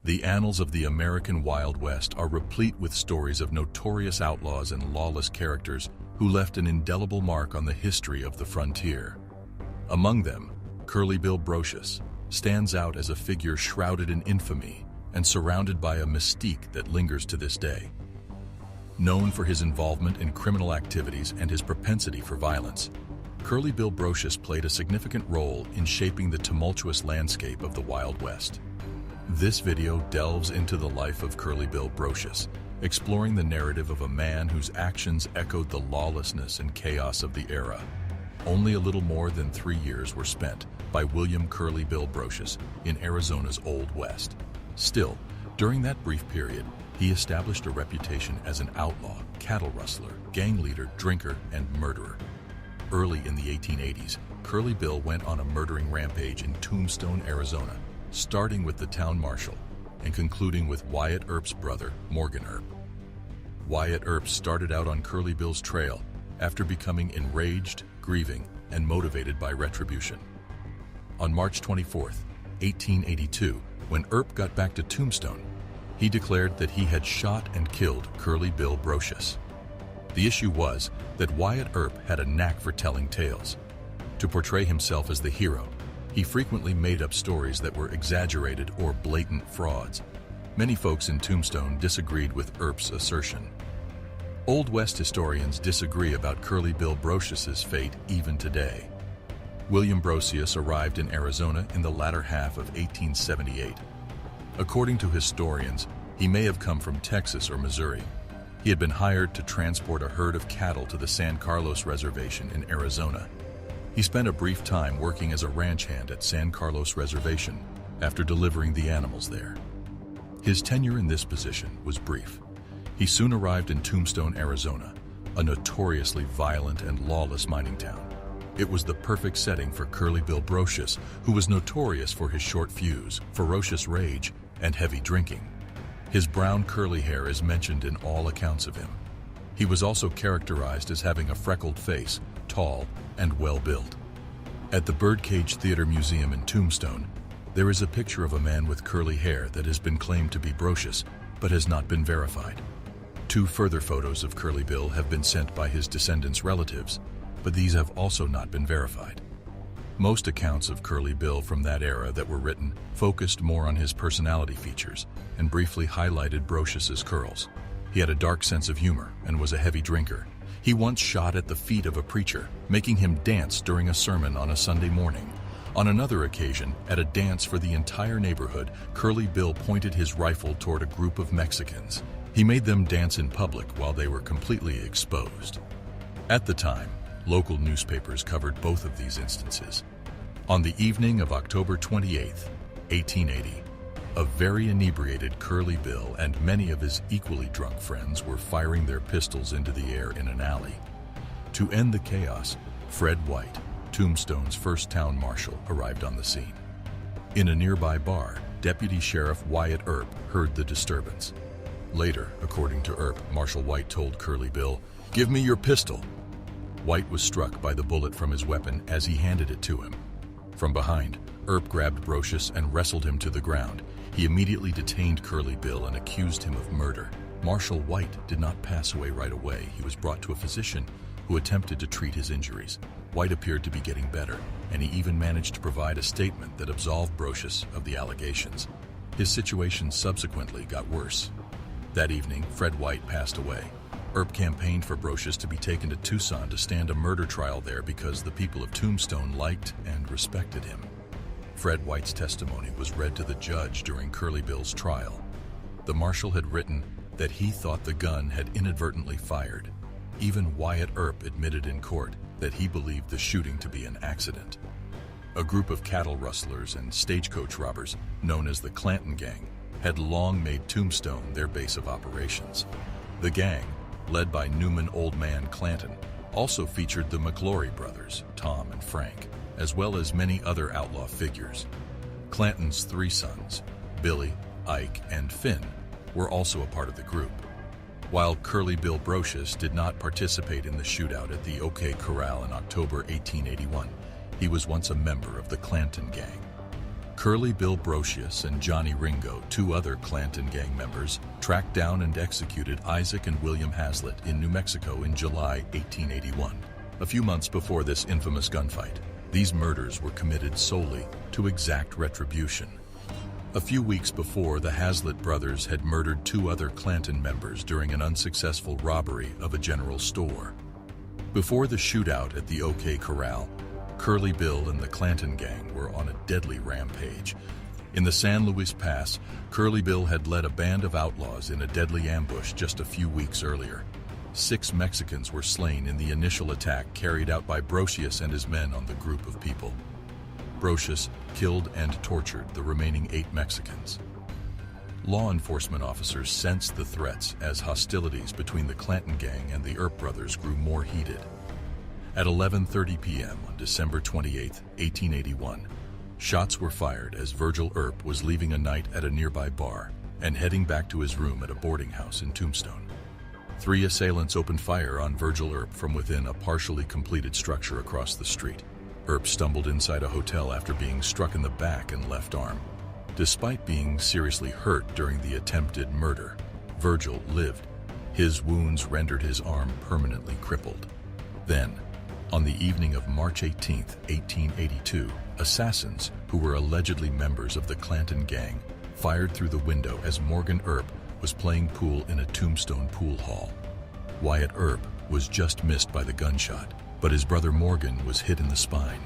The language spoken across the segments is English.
The annals of the American Wild West are replete with stories of notorious outlaws and lawless characters who left an indelible mark on the history of the frontier. Among them, Curly Bill Brocius stands out as a figure shrouded in infamy and surrounded by a mystique that lingers to this day. Known for his involvement in criminal activities and his propensity for violence, Curly Bill Brocius played a significant role in shaping the tumultuous landscape of the Wild West. This video delves into the life of Curly Bill Brocius, exploring the narrative of a man whose actions echoed the lawlessness and chaos of the era. Only a little more than 3 years were spent by William Curly Bill Brocius in Arizona's Old West. Still, during that brief period, he established a reputation as an outlaw, cattle rustler, gang leader, drinker, and murderer. Early in the 1880s, Curly Bill went on a murdering rampage in Tombstone, Arizona, starting with the town marshal and concluding with Wyatt Earp's brother, Morgan Earp. Wyatt Earp started out on Curly Bill's trail after becoming enraged, grieving, and motivated by retribution. On March 24, 1882, when Earp got back to Tombstone, he declared that he had shot and killed Curly Bill Brocius. The issue was that Wyatt Earp had a knack for telling tales. To portray himself as the hero, he frequently made up stories that were exaggerated or blatant frauds. Many folks in Tombstone disagreed with Earp's assertion. Old West historians disagree about Curly Bill Brocius's fate even today. William Brocius arrived in Arizona in the latter half of 1878. According to historians, he may have come from Texas or Missouri. He had been hired to transport a herd of cattle to the San Carlos Reservation in Arizona. He spent a brief time working as a ranch hand at San Carlos Reservation after delivering the animals there. His tenure in this position was brief. He soon arrived in Tombstone, Arizona, a notoriously violent and lawless mining town. It was the perfect setting for Curly Bill Brocius, who was notorious for his short fuse, ferocious rage, and heavy drinking. His brown curly hair is mentioned in all accounts of him. He was also characterized as having a freckled face, tall, and well-built. At the Birdcage Theater Museum in Tombstone, there is a picture of a man with curly hair that has been claimed to be Brocius, but has not been verified. 2 further photos of Curly Bill have been sent by his descendants' relatives, but these have also not been verified. Most accounts of Curly Bill from that era that were written focused more on his personality features and briefly highlighted Brocius's curls. He had a dark sense of humor and was a heavy drinker. He once shot at the feet of a preacher, making him dance during a sermon on a Sunday morning. On another occasion, at a dance for the entire neighborhood, Curly Bill pointed his rifle toward a group of Mexicans. He made them dance in public while they were completely exposed. At the time, local newspapers covered both of these instances. On the evening of October 28, 1880, a very inebriated Curly Bill and many of his equally drunk friends were firing their pistols into the air in an alley. To end the chaos, Fred White, Tombstone's first town marshal, arrived on the scene. In a nearby bar, Deputy Sheriff Wyatt Earp heard the disturbance. Later, according to Earp, Marshal White told Curly Bill, "Give me your pistol." White was struck by the bullet from his weapon as he handed it to him. From behind, Earp grabbed Brocius and wrestled him to the ground. He immediately detained Curly Bill and accused him of murder. Marshal White did not pass away right away. He was brought to a physician who attempted to treat his injuries. White appeared to be getting better, and he even managed to provide a statement that absolved Brocius of the allegations. His situation subsequently got worse. That evening, Fred White passed away. Earp campaigned for Brocius to be taken to Tucson to stand a murder trial there because the people of Tombstone liked and respected him. Fred White's testimony was read to the judge during Curly Bill's trial. The marshal had written that he thought the gun had inadvertently fired. Even Wyatt Earp admitted in court that he believed the shooting to be an accident. A group of cattle rustlers and stagecoach robbers, known as the Clanton Gang, had long made Tombstone their base of operations. The gang, led by Newman Old Man Clanton, also featured the McLaury brothers, Tom and Frank, as well as many other outlaw figures. Clanton's 3 sons, Billy, Ike, and Finn, were also a part of the group. While Curly Bill Brocius did not participate in the shootout at the OK Corral in October 1881, he was once a member of the Clanton Gang. Curly Bill Brocius and Johnny Ringo, two other Clanton gang members, tracked down and executed Isaac and William Hazlitt in New Mexico in July 1881. A few months before this infamous gunfight, these murders were committed solely to exact retribution. A few weeks before, the Hazlitt brothers had murdered two other Clanton members during an unsuccessful robbery of a general store. Before the shootout at the OK Corral, Curly Bill and the Clanton gang were on a deadly rampage. In the San Luis Pass, Curly Bill had led a band of outlaws in a deadly ambush just a few weeks earlier. 6 Mexicans were slain in the initial attack carried out by Brocius and his men on the group of people. Brocius killed and tortured the remaining 8 Mexicans. Law enforcement officers sensed the threats as hostilities between the Clanton gang and the Earp brothers grew more heated. At 11:30 p.m. on December 28, 1881, shots were fired as Virgil Earp was leaving a night at a nearby bar and heading back to his room at a boarding house in Tombstone. 3 assailants opened fire on Virgil Earp from within a partially completed structure across the street. Earp stumbled inside a hotel after being struck in the back and left arm. Despite being seriously hurt during the attempted murder, Virgil lived. His wounds rendered his arm permanently crippled. Then, on the evening of March 18, 1882, assassins, who were allegedly members of the Clanton gang, fired through the window as Morgan Earp was playing pool in a Tombstone pool hall. Wyatt Earp was just missed by the gunshot, but his brother Morgan was hit in the spine.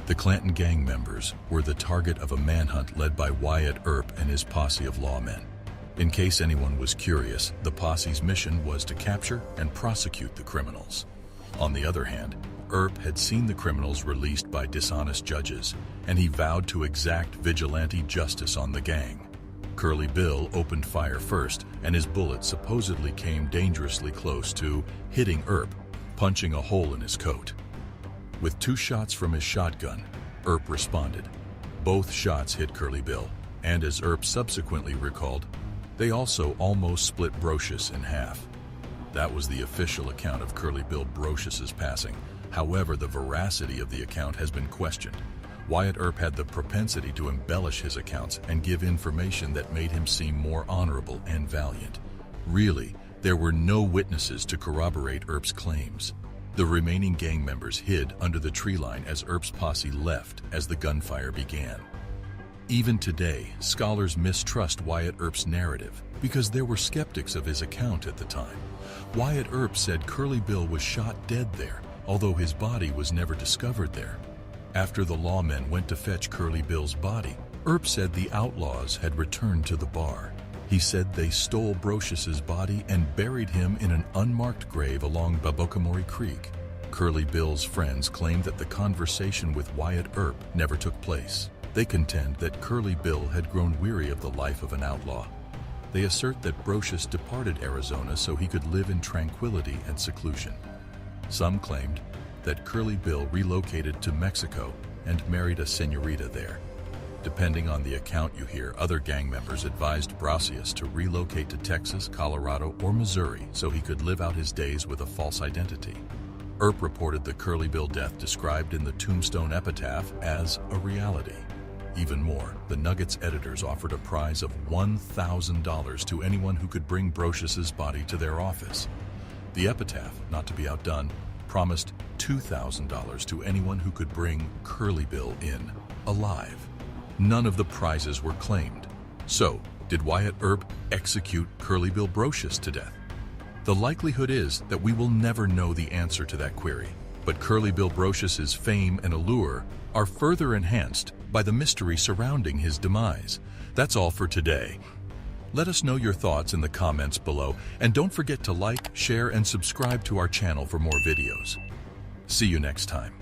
The Clanton gang members were the target of a manhunt led by Wyatt Earp and his posse of lawmen. In case anyone was curious, the posse's mission was to capture and prosecute the criminals. On the other hand, Earp had seen the criminals released by dishonest judges, and he vowed to exact vigilante justice on the gang. Curly Bill opened fire first, and his bullet supposedly came dangerously close to hitting Earp, punching a hole in his coat. With 2 shots from his shotgun, Earp responded. Both shots hit Curly Bill, and as Earp subsequently recalled, they also almost split Brocius in half. That was the official account of Curly Bill Brocius's passing. However, the veracity of the account has been questioned. Wyatt Earp had the propensity to embellish his accounts and give information that made him seem more honorable and valiant. Really, there were no witnesses to corroborate Earp's claims. The remaining gang members hid under the tree line as Earp's posse left as the gunfire began. Even today, scholars mistrust Wyatt Earp's narrative because there were skeptics of his account at the time. Wyatt Earp said Curly Bill was shot dead there, although his body was never discovered there. After the lawmen went to fetch Curly Bill's body, Earp said the Outlaws had returned to the bar. He said they stole Brocius's body and buried him in an unmarked grave along Babocamori Creek. Curly Bill's friends claimed that the conversation with Wyatt Earp never took place. They contend that Curly Bill had grown weary of the life of an outlaw. They assert that Brocius departed Arizona so he could live in tranquility and seclusion. Some claimed that Curly Bill relocated to Mexico and married a señorita there. Depending on the account you hear, other gang members advised Brocius to relocate to Texas, Colorado, or Missouri so he could live out his days with a false identity. Earp reported the Curly Bill death described in the Tombstone epitaph as a reality. Even more, the Nuggets editors offered a prize of $1,000 to anyone who could bring Brocius's body to their office. The epitaph, not to be outdone, promised $2,000 to anyone who could bring Curly Bill in alive. None of the prizes were claimed. So, did Wyatt Earp execute Curly Bill Brocius to death? The likelihood is that we will never know the answer to that query, but Curly Bill Brocius's fame and allure are further enhanced by the mystery surrounding his demise. That's all for today. Let us know your thoughts in the comments below, and don't forget to like, share, and subscribe to our channel for more videos. See you next time.